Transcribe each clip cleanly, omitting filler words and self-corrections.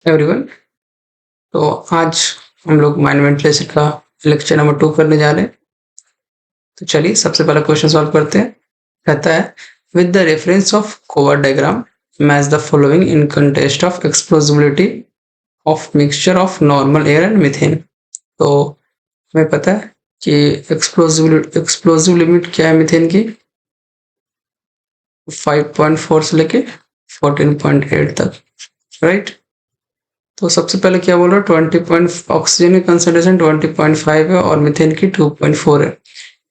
Everyone. तो आज हम लोग माइंड वेंटिलेशन का लेक्चर नंबर 2 करने जा रहे हैं। तो चलिए सबसे पहला क्वेश्चन सॉल्व करते हैं। कहता है with the reference of Coward diagram match the following in contest of explosibility of mixture of normal air and methane. तो हमें पता है कि एक्सप्लोजिव लिमिट क्या है मीथेन की, 5.4 से लेके 14.8 तक, राइट। तो सबसे पहले क्या बोल रहा है, ऑक्सीजन की कंसेंट्रेशन 20.5 है और मीथेन की 2.4 है।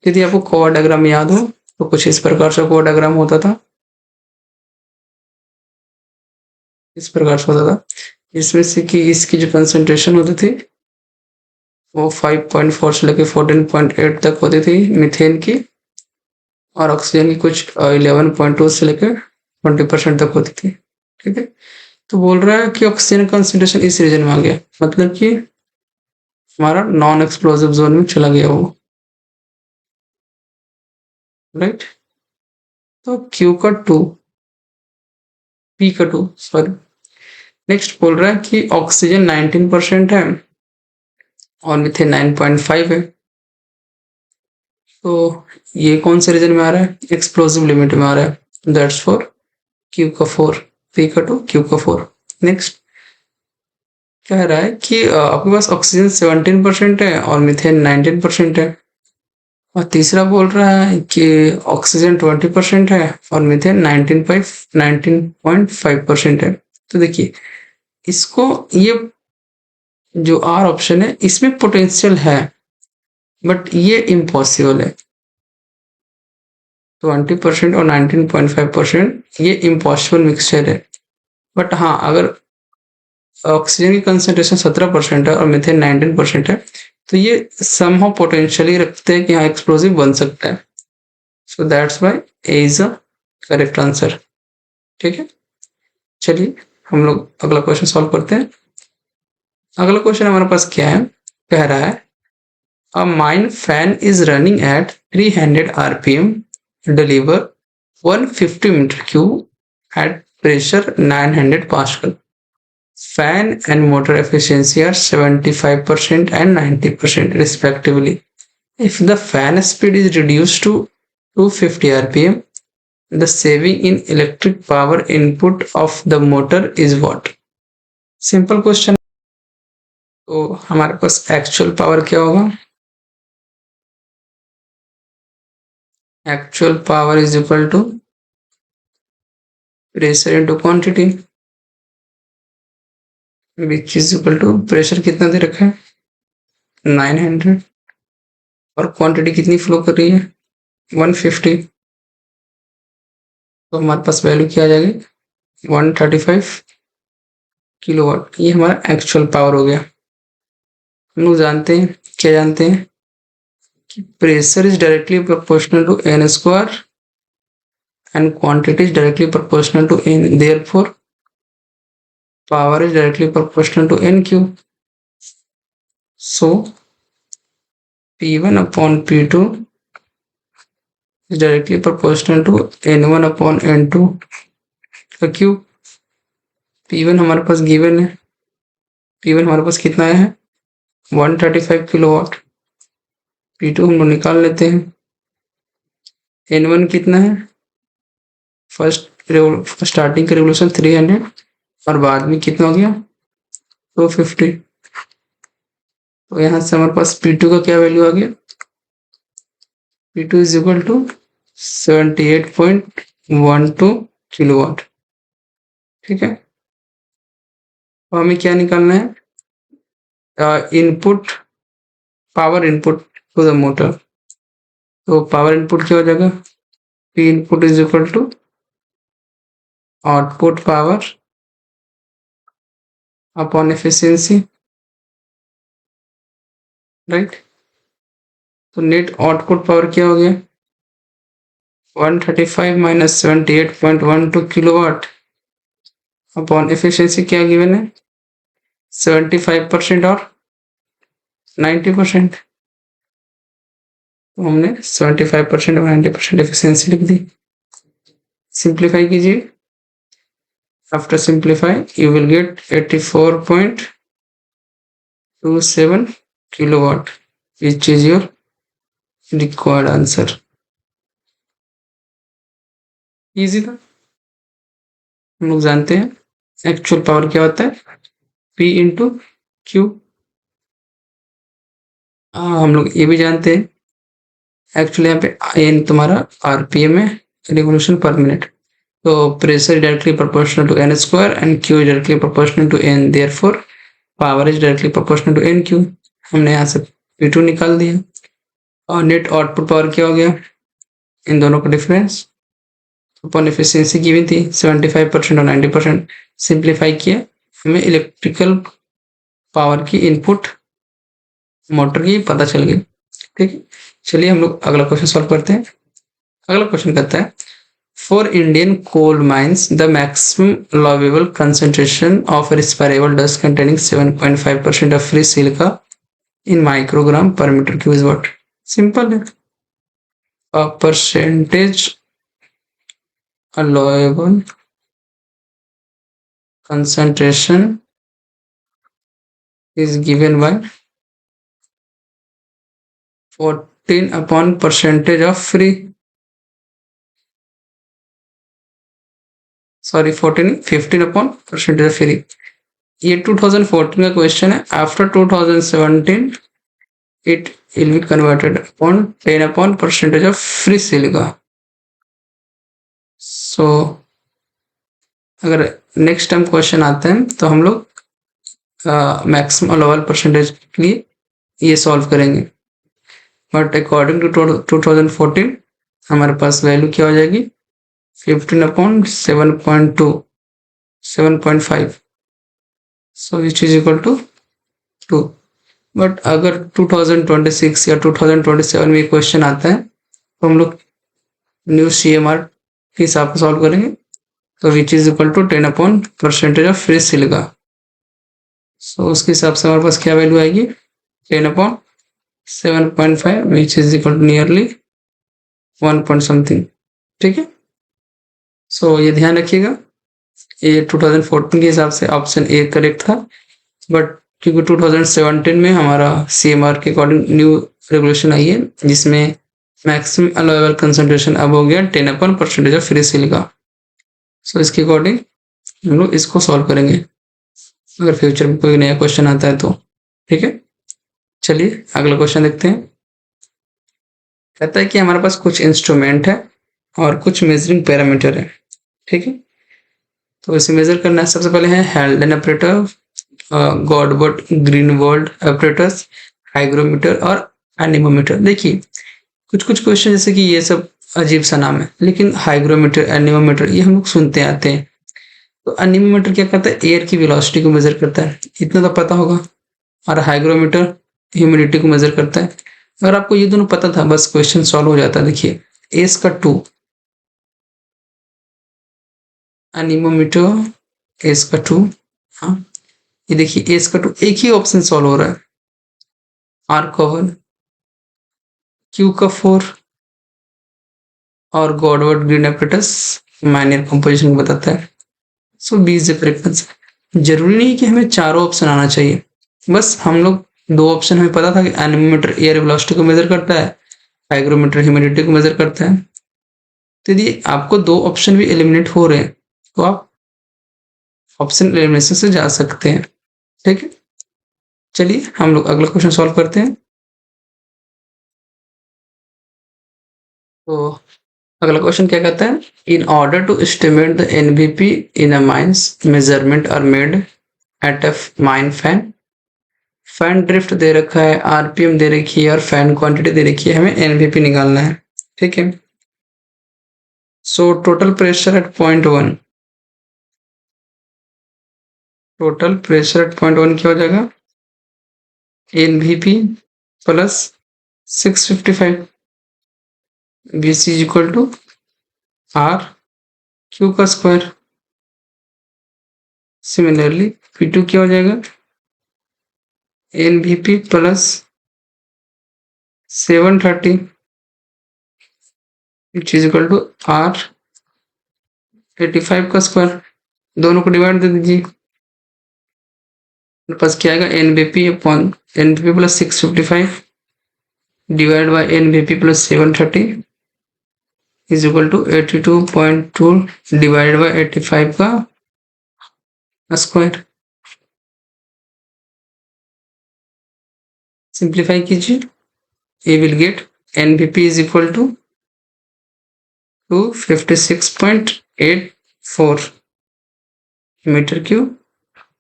यदि आपको कोवर्ट डायग्राम याद हो तो कुछ इस प्रकार से कोवर्ट डायग्राम होता था, इस प्रकार से होता था। इसमें से कि इसकी जो कंसेंट्रेशन होती थी वो 5.4 से लेकर 14.8 तक होती थी मीथेन की, और ऑक्सीजन की कुछ 11.2 से लेकर 20% तक होती थी। ठीक है, तो बोल रहा है कि ऑक्सीजन कंसेंट्रेशन इस रीजन में आ गया, मतलब कि हमारा नॉन एक्सप्लोजिव जोन में चला गया वो, राइट। तो Q का 2, P का 2 सॉरी। नेक्स्ट बोल रहा है कि ऑक्सीजन 19% है और मीथेन 9.5 है। तो ये कौन से रीजन में आ रहा है, एक्सप्लोजिव लिमिट में आ रहा है। दैट्स फॉर Q का 4, P का 2, Q का 4। नेक्स्ट कह रहा है कि आपके पास ऑक्सीजन 17% है और मीथेन 19% है। और तीसरा बोल रहा है कि ऑक्सीजन 20% है और मीथेन 19.5% है। तो देखिए इसको, ये जो आर ऑप्शन है इसमें पोटेंशियल है बट ये इम्पॉसिबल है। 20% और 19.5% ये इम्पॉसिबल मिक्सचर है। बट हाँ, अगर ऑक्सीजन की कंसेंट्रेशन 17% है और मीथेन 19% है तो ये समहाउ पोटेंशियली रखते हैं कि हाँ एक्सप्लोजिव बन सकता है। So that's why A is a correct answer. ठीक है, चलिए हम लोग अगला क्वेश्चन सॉल्व करते हैं। अगला क्वेश्चन हमारे पास क्या है, कह रहा है a mine fan is running at 300 rpm, deliver 150 meter cube at pressure 900 pascal. Fan and motor efficiency are 75% and 90% respectively. If the fan speed is reduced to 250 rpm, the saving in electric power input of the motor is what? Simple question. तो हमारे पास actual power क्या होगा, actual power is equal to pressure into quantity, which is equal to pressure कितना दे रखा है 900 और क्वांटिटी कितनी फ्लो कर रही है 150। तो हमारे पास वैल्यू क्या आ जाएगी 135 किलोवाट। ये हमारा एक्चुअल पावर हो गया। हम लोग जानते हैं, क्या जानते हैं कि pressure is directly proportional to N square and quantity is directly proportional to N, therefore power is directly proportional to n cube. So P1 upon P2 is directly proportional to n1 upon n2 का cube. P1 हमारे पास given है, P1 हमारे पास कितना है 135 kilowatt. P2 हम लोग निकाल लेते हैं, n1 कितना है, फर्स्ट स्टार्टिंग का रेवोल्यूशन 300 और बाद में कितना हो गया 250। तो यहाँ से हमारे पास P2 का क्या वैल्यू आ गया, P2 is equal to 78.12 kilowatt. ठीक है, तो हमें क्या निकालना है, input, power input to the motor. तो पावर इनपुट क्या हो जाएगा, P input is equal to output power upon efficiency, right. तो नेट आउटपुट पावर क्या हो गया 135 माइनस 78.12 किलोवाट अपॉन एफिशिएंसी क्या गिवन है 75% और 90%। तो हमने 75% और 90% एफिशिएंसी लिख दी। सिंप्लीफाई कीजिए, After simplify, you will get 84.27 kilowatt, which is your required answer. Easy था। हम लोग जानते हैं एक्चुअल पावर क्या होता है, P इंटू क्यू। हम लोग ये भी जानते हैं एक्चुअली यहाँ पे एन तुम्हारा आरपीएम है, रिवोल्यूशन पर मिनट। तो pressure directly proportional to N square and Q directly proportional to N, therefore power is directly proportional to N Q. हमने यहाँ से P2 निकाल दिया। और नेट आउटपुट पावर क्या हो गया, इन दोनों का डिफरेंस अपॉन एफिशिएंसी गिवन थी 75% और 90%। सिंप्लीफाई किया, हमें इलेक्ट्रिकल पावर की इनपुट मोटर की पता चल गई। ठीक है, चलिए हम लोग अगला क्वेश्चन सॉल्व करते हैं। अगला क्वेश्चन कहता है for Indian coal mines the maximum allowable concentration of respirable dust containing 7.5% of free silica in microgram per metre cube is what. Simple है, a percentage allowable concentration is given by 14 upon percentage of free, sorry 15 upon percentage of free. ये 2014 का क्वेश्चन है। After 2017 it will be converted upon 10 upon percentage of free silica. So अगर next time question आते हैं तो हम लोग मैक्सिमम अलाउबल परसेंटेज के लिए ये सॉल्व करेंगे। बट अकॉर्डिंग टू 2014 हमारे पास वैल्यू क्या हो जाएगी 15 upon 7.5, so which is equal to 2। But अगर 2026 या 2027 में क्वेश्चन आता है तो हम लोग न्यू CMR के हिसाब से सॉल्व करेंगे। तो which is equal to 10 upon percentage of free silica. So उसके हिसाब से हमारे पास क्या वैल्यू आएगी 10 upon 7.5 which is equal to nearly 1 point something. ठीक है, सो ये ध्यान रखिएगा, ये 2014 के हिसाब से ऑप्शन ए करेक्ट था। बट क्योंकि 2017 में हमारा CMR के अकॉर्डिंग न्यू रेगुलेशन आई है जिसमें मैक्सिमम अलाउएबल कंसंट्रेशन अब हो गया 10 upon percentage of free silica. So इसके अकॉर्डिंग हम लोग इसको सॉल्व करेंगे अगर फ्यूचर में कोई नया क्वेश्चन आता है तो। ठीक है, चलिए अगला क्वेश्चन देखते हैं। कहता है कि हमारे पास कुछ इंस्ट्रूमेंट है और कुछ मेजरिंग पैरामीटर है। ठीक है, तो इसे मेजर करना है। सबसे पहले है हेल्डन ऑपरेटर, गॉडबर्ट ग्रीनवॉल्ड ऑपरेटर्स, हाइग्रोमीटर और एनीमोमीटर। देखिए कुछ कुछ क्वेश्चन जैसे कि ये सब अजीब सा नाम है, लेकिन हाइग्रोमीटर एनीमोमीटर ये हम लोग सुनते आते हैं। तो एनीमोमीटर क्या करता है, एयर की वेलोसिटी को मेजर करता है, इतना तो पता होगा। और हाइग्रोमीटर ह्यूमिडिटी को मेजर करता है। अगर आपको ये दोनों पता था बस क्वेश्चन सॉल्व हो जाता है। देखिए एस का 2, एनीमोमीटर एस का 2। हाँ ये देखिए एस का 2, एक ही ऑप्शन सॉल्व हो रहा है। आर का 1, क्यू का 4 और Godward Green apparatus minor composition को बताता है। So B is the correct answer. जरूरी नहीं कि हमें चारों ऑप्शन आना चाहिए, बस हम लोग दो ऑप्शन हमें पता था कि एनीमोमीटर एयर वेलोसिटी को मेजर करता है, हाइग्रोमीटर ह्यूमिडिटी को मेजर करता है। तो यदि आपको दो ऑप्शन भी एलिमिनेट हो रहे हैं तो आप ऑप्शन एलिमिनेशन से जा सकते हैं। ठीक है, चलिए हम लोग अगला क्वेश्चन सॉल्व करते हैं। तो अगला क्वेश्चन क्या कहता है, in order to estimate the NVP in a mines measurement are made at a mine fan. Fan drift दे रखा है, आरपीएम दे रखी है और फैन क्वांटिटी दे रखी है, हमें एनवीपी निकालना है। ठीक है, so total pressure at point 1, total pressure at point 1 क्या हो जाएगा NVP plus 655 BC is equal to R Q का स्क्वायर। सिमिलरली P2 क्या हो जाएगा NVP plus 730 which is equal to R 85 का स्क्वायर। दोनों को डिवाइड दे दीजिए, मेरे पास क्या आएगा NBP upon NBP plus 655 divide by NBP plus 730 is equal to 82.2 divide by 85 का स्क्वायर। सिंप्लीफाई कीजिए, ये will get NBP is equal to 256.84 metre cube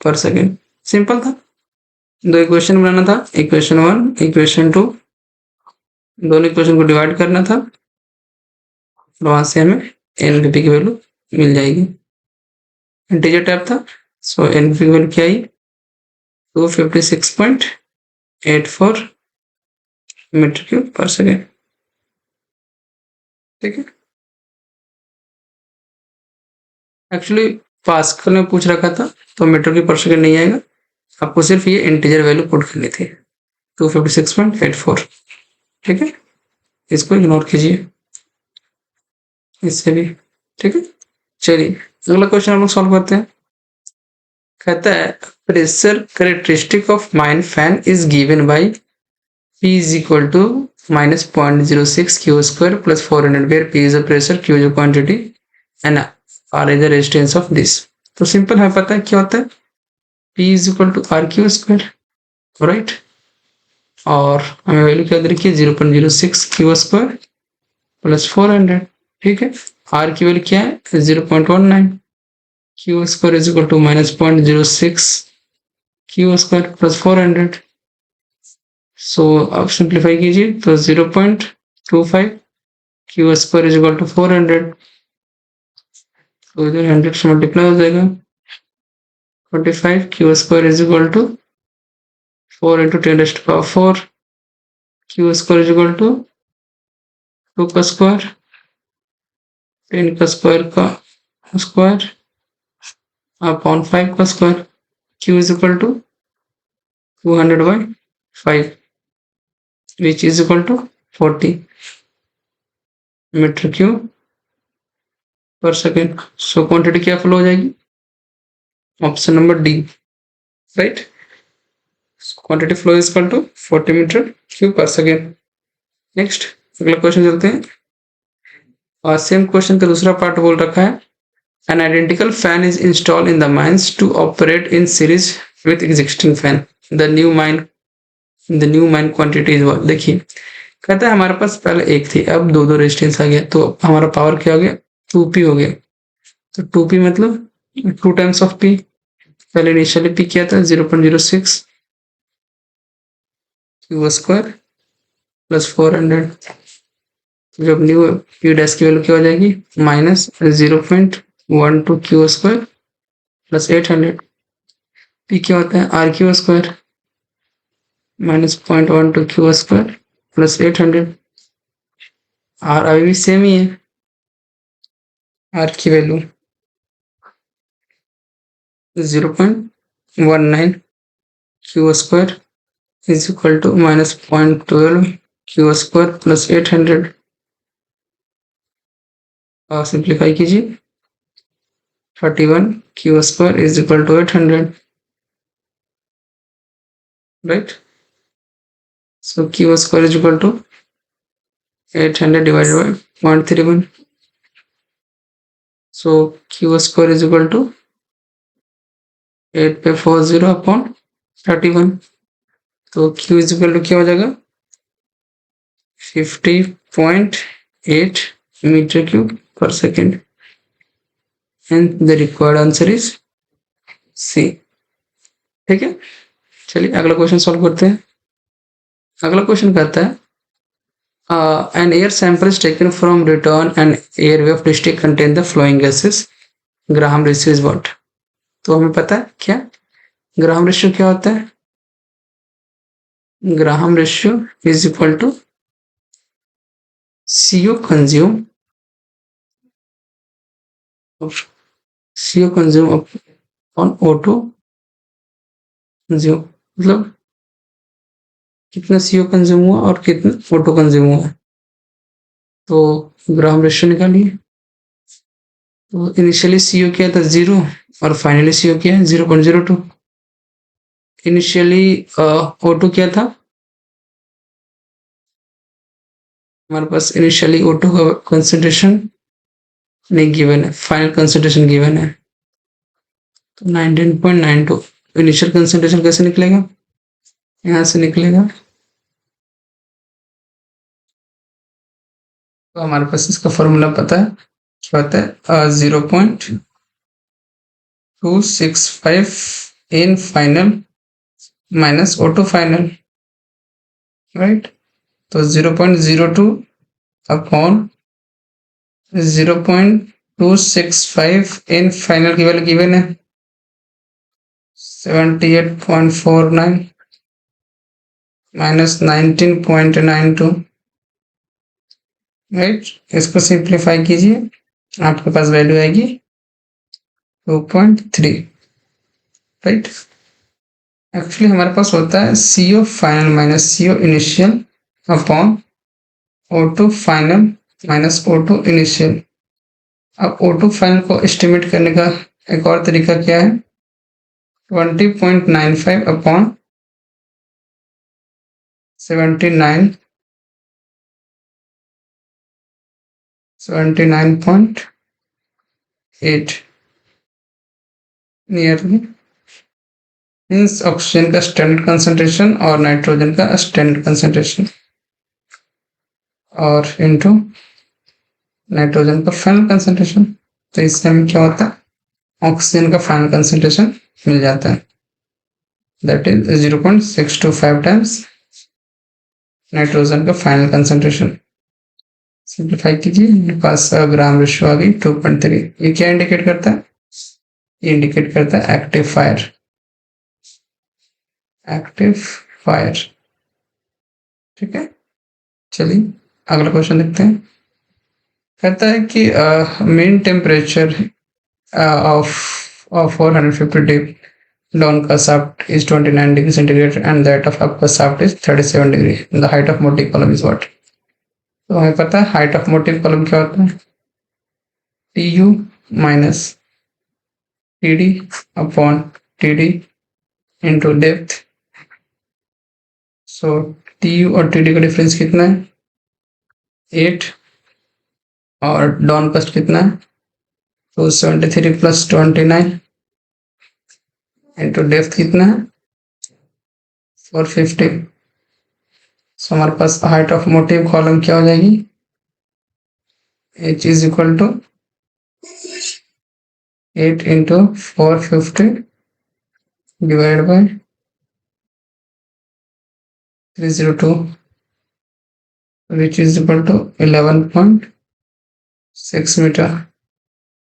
per second. Simple था, दो इक्वेशन बनाना था, इक्वेशन 1 इक्वेशन 2, दोनों इक्वेशन को डिवाइड करना था और वहां से हमें एनबीपी की वैल्यू मिल जाएगी। इंटीजर टाइप था, सो एनबीपी की वैल्यू क्या आई 256.84 मीटर क्यूब पर सेकेंड। ठीक है, एक्चुअली पास्कल में पूछ रखा था तो मीटर क्यूब पर सेकेंड नहीं आएगा, आपको सिर्फ ये इंटीजर वैल्यू पुट करनी थी 256.84। ठीक है, इसको इग्नोर कीजिए, इससे भी। ठीक है, चलिए अगला क्वेश्चन हम लोग सॉल्व करते हैं। कहता है pressure characteristic of mine fan is given by P is equal to minus 0.06 Q square plus 400 where P is the pressure, Q is the quantity and R is the resistance of this। तो simple है, पता है क्या होता है, P is equal to RQ square, right, और हमें value क्या दे रखी है 0.06 Q square प्लस 400। ठीक है, R की वैल्यू क्या है 0.19, Q square is equal to minus 0.06 Q square plus 400। सो अब सिंप्लीफाई कीजिए तो 0.25 Q square is equal to 400, तो इधर 100 से मल्टीप्लाई हो जाएगा 25 Q square is equal to 4 into 10⁴ Q square is equal to 2 का स्क्वायर 10 का स्क्वायर का स्क्वायर अपॉन 5 का square, Q is equal to 200/5 which is equal to 40 metre cube per second. So quantity क्या flow हो जाएगी, option number D, right, quantity flow is equal to 40 metre cube per second. Next अगला question चलते हैं, और same question का दूसरा part बोल रखा है an identical fan is install in the mines to operate in series with existing fan, the new mine quantity is what. देखिए कहता है हमारे पास पहले एक थी, अब दो रेजिस्टेंस आ गया, तो हमारा पावर क्या हो गया 2P हो गया। तो 2P मतलब 2 टाइम्स ऑफ P, पहले इनिशियली P किया था 0.06 Q स्क्वायर प्लस 400, जब न्यू P डैश की वैल्यू क्या हो जाएगी minus 0.12 Q square plus 800। P क्या होता है RQ square minus 0.12 Q square plus 800। R अभी भी सेम ही है, R की value 0.19 Q square is equal to minus 0.12 Q square plus 800। और सिंप्लीफाई कीजिए 31 Q square is equal to 800, right. So Q square is equal to 800 divided by 0.31. So Q square is equal to 8/40 upon 31. तो Q is equal to क्या हो जाएगा 50.8 metre cube per second, and the required answer is C. ठीक है, चलिए अगला question solve करते हैं। अगला क्वेश्चन कहता है an air sample is taken from return and airway of district contain the flowing gases, Graham ratio is what. तो हमें पता है क्या ग्राहम रेशियो क्या होता है, Graham ratio is equal to CO consume on O2 consume, मतलब कितना CO कंज्यूम हुआ और कितना O2 कंज्यूम हुआ। तो ग्राहम रेशियो निकालिए, तो इनिशियली CO क्या था 0, और फाइनली CO क्या है 0.02। इनिशियली O2 क्या था, हमारे पास इनिशियली O2 का कंसंट्रेशन नहीं गिवन है, फाइनल कंसंट्रेशन गिवन है। तो 19.92 इनिशियल कंसंट्रेशन कैसे निकलेगा, यहाँ से निकलेगा। तो हमारे पास इसका फॉर्मूला पता है, क्या होता है 0.265 in final minus O2 final, right. तो 0.02 अपॉन 0.265 इन फाइनल की वैल्यू गिवन है 78.49 माइनस 19.92, राइट। इसको सिंप्लीफाई कीजिए, आपके पास वैल्यू आएगी 2.3, राइट। एक्चुअली हमारे पास होता है CO final minus CO initial upon O2 final minus O2 initial. अब O2 फाइनल को एस्टिमेट करने का एक और तरीका क्या है, 20.95 अपॉन 79.8 नियरली मीन्स ऑक्सीजन का स्टैंडर्ड कंसंट्रेशन और नाइट्रोजन का स्टैंडर्ड कंसंट्रेशन और इनटू नाइट्रोजन का फाइनल कंसंट्रेशन। तो इससे हमें क्या होता है, ऑक्सीजन का फाइनल कंसंट्रेशन मिल जाता है, दैट इज 0.625 टाइम्स नाइट्रोजन का फाइनल कंसंट्रेशन। सिंप्लीफाई कीजिए, मेरे पास ग्राम रेशियो आ गई 2.3। ये क्या इंडिकेट करता है, ये इंडिकेट करता है एक्टिव फायर, एक्टिव फायर, ठीक है। चलिए अगला क्वेश्चन देखते हैं। कहता है कि mean temperature of 450 dip down का shaft is 29 degree centigrade and that of up का shaft is 37 degree. The height of motive column is what? तो हमें पता है height of motive column क्या होता है, TU minus TD upon TD into depth. So TU और TD का डिफरेंस कितना है 8 और डाउन कास्ट कितना है 273 प्लस 29 इंटू डेप्थ कितना है 450। सो हमारे पास हाइट ऑफ मोटिव कॉलम क्या हो जाएगी, H is equal to 8 into 450 divide by 302 which is equal to 11.6 meter.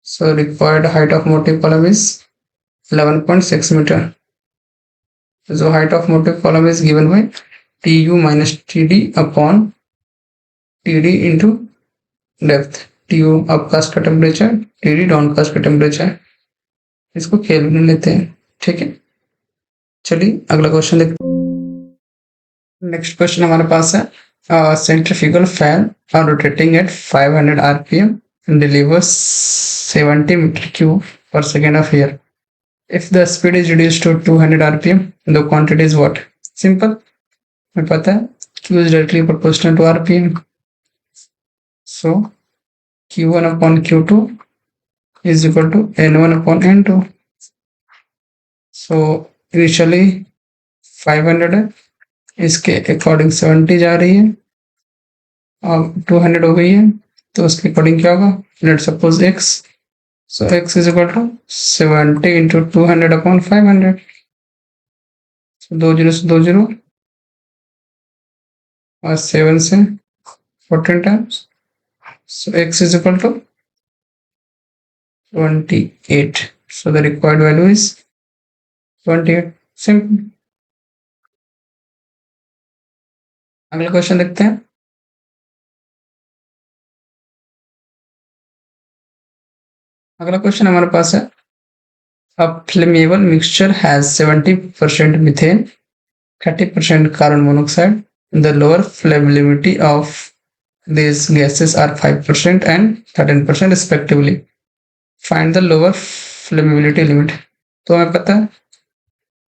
So required height of motive column is 11.6 meter. So height of motive column is given by TU minus TD upon TD into depth. TU upcast का temperature, TD downcast का temperature, इसको खेल में लेते हैं, ठीक है। चलिए अगला क्वेश्चन देखते हैं। नेक्स्ट क्वेश्चन हमारे पास है centrifugal fan are rotating at 500 RPM and delivers 70 meter cube per second of air. If the speed is reduced to 200 RPM, the quantity is what? Simple. हमें पता है Q is directly proportional to RPM. So Q1 upon Q2 is equal to N1 upon N2. So initially 500 है, इसके according 70 जा रही है, अब 200 हो गई है, तो उसके अकॉर्डिंग क्या होगा, let suppose x, so x is equal to 70 into 200 upon 500, so 2 0 से 2 0 और 7 से 14 times, so x is equal to 28, so the required value is 28. Simple. अगला क्वेश्चन देखते हैं। अगला क्वेश्चन हमारे पास है A flammable mixture has 70% methane, 30% carbon monoxide. The lower flammability of these gases are 5% and 13% respectively. Find the lower flammability limit, तो हमें पता है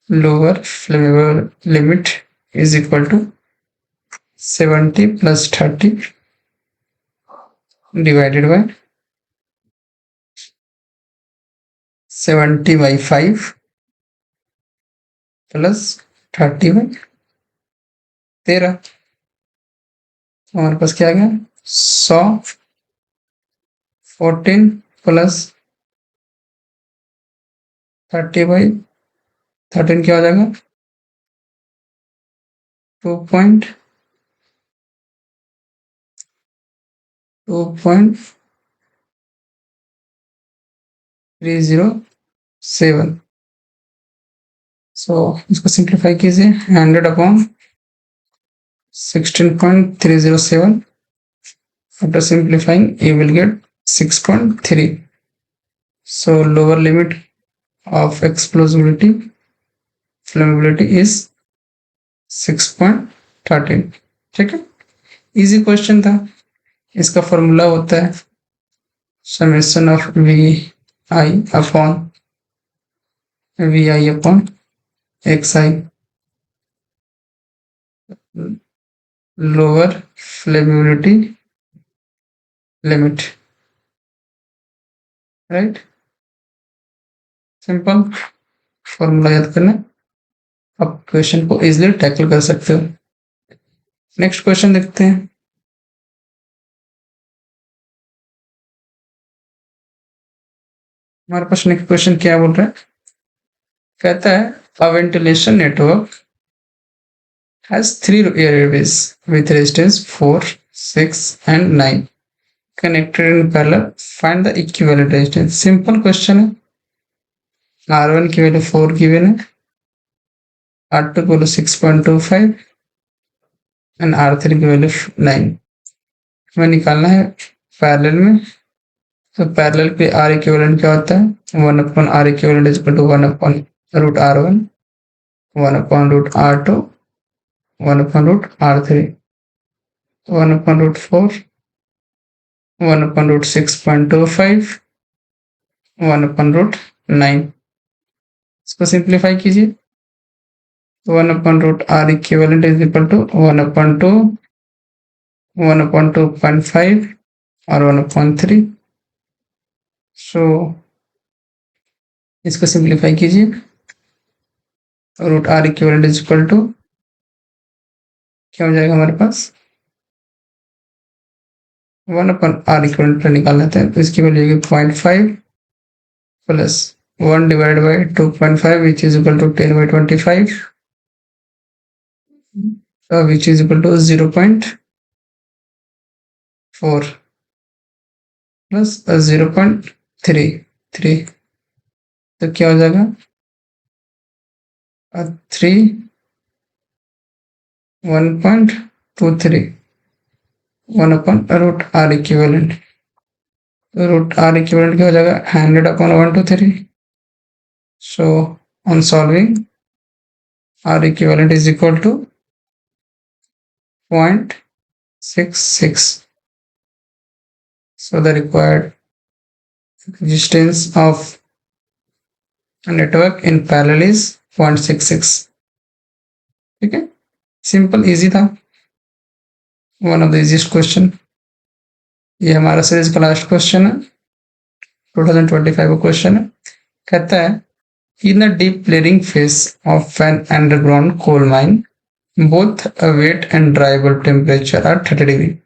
lower flammable limit is equal to 70 plus 30 divided by 70 by 5 plus 30 by 13, तो हमारे पास क्या आ गया 100 14 plus 30 by 13 क्या हो जाएगा 2.307। सो इसको सिंप्लीफाई कीजिए 100 upon 16.307, after simplifying you will get 6.3. so lower limit of explosibility flammability is 6.13। ठीक है, इजी क्वेश्चन था। इसका फॉर्मूला होता है summation of V I upon X I, lower flammability limit, right. Simple formula याद करना, आप क्वेश्चन को इजीली टैकल कर सकते हो। नेक्स्ट क्वेश्चन देखते हैं। हमारे पास नेक्स्ट क्वेश्चन क्या बोल रहा है, कहता है अ ventilation network has 3 airways with resistance 4, 6 and 9 connected in parallel. Find the equivalent resistance। Simple question है, R1 की वैल्यू 4 गिवन है, R2 की वैल्यू 6.25 एंड R3 की वैल्यू 9 हमें निकालना है पैरेलल में। तो पैरेलल पे R इक्विवेलेंट क्या होता है 1 upon R equivalent is equal to 1 upon root R1, 1 upon root R2, 1 upon root R3, 1 upon root 4, 1 upon root 6.25, 1 upon root 9। इसको सिंप्लीफाई कीजिए, 1 upon root R equivalent is equal to 1 upon 2, 1 upon 2.5 और 1 upon 3। सो इसको simplify कीजिए, root R equivalent is equal to क्या हो जाएगा हमारे पास 1 अपन R equivalent पर निकाल लेते हैं, तो इसकी value 0.5 plus 1 divide by 2.5 which is equal to 10 by 25 which is equal to 0.4 plus 0.33, तो क्या हो जाएगा 1.23 1 upon root R equivalent, root R equivalent क्या हो जाएगा 100 upon 123। So on solving R equivalent is equal to 0.66। so the required resistance of a network in parallel is 0.66। ठीक है, simple easy था, one of the easiest question. ये हमारा series का last question है, 2025 का क्वेश्चन है। कहता है in the deep clearing face of an underground coal mine both wet and dry bulb temperature are 30 degree.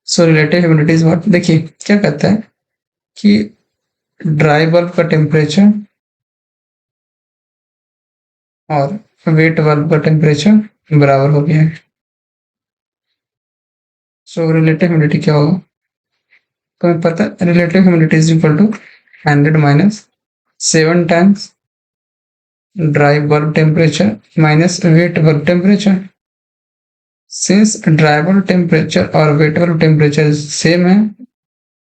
So relative humidity is what. देखिए क्या कहता है कि ड्राई बल्ब का टेम्परेचर और वेट बल्ब का टेम्परेचर बराबर हो गया है। सो रिलेटिव ह्यूमिडिटी क्या होगा, तो हमें पता है relative humidity is equal to 100 minus 7 times dry bulb temperature minus wet bulb temperature. Since dry bulb temperature और वेट बल्ब टेम्परेचर सेम है,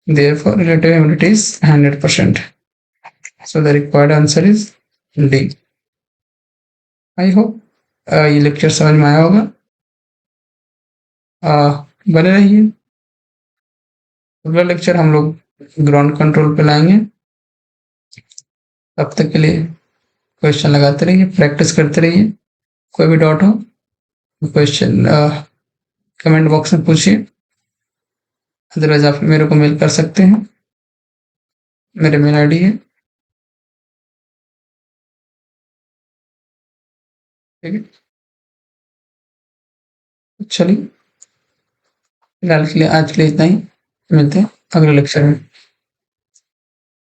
therefore relative humidity is 100%। so the required answer is D। I hope ये lecture समझ में आया होगा। बने रहिए, अगला लेक्चर हम लोग ग्राउंड कंट्रोल पे लाएंगे। तब तक के लिए क्वेश्चन लगाते रहिए, प्रैक्टिस करते रहिए। कोई भी डाउट हो क्वेश्चन कमेंट बॉक्स में पूछिए, अदरवाइज आप मेरे को मेल कर सकते हैं, मेरे मेल आईडी है। ठीक है, चलिए फिलहाल के लिए आज के लिए इतना ही, मिलते हैं अगले लेक्चर में।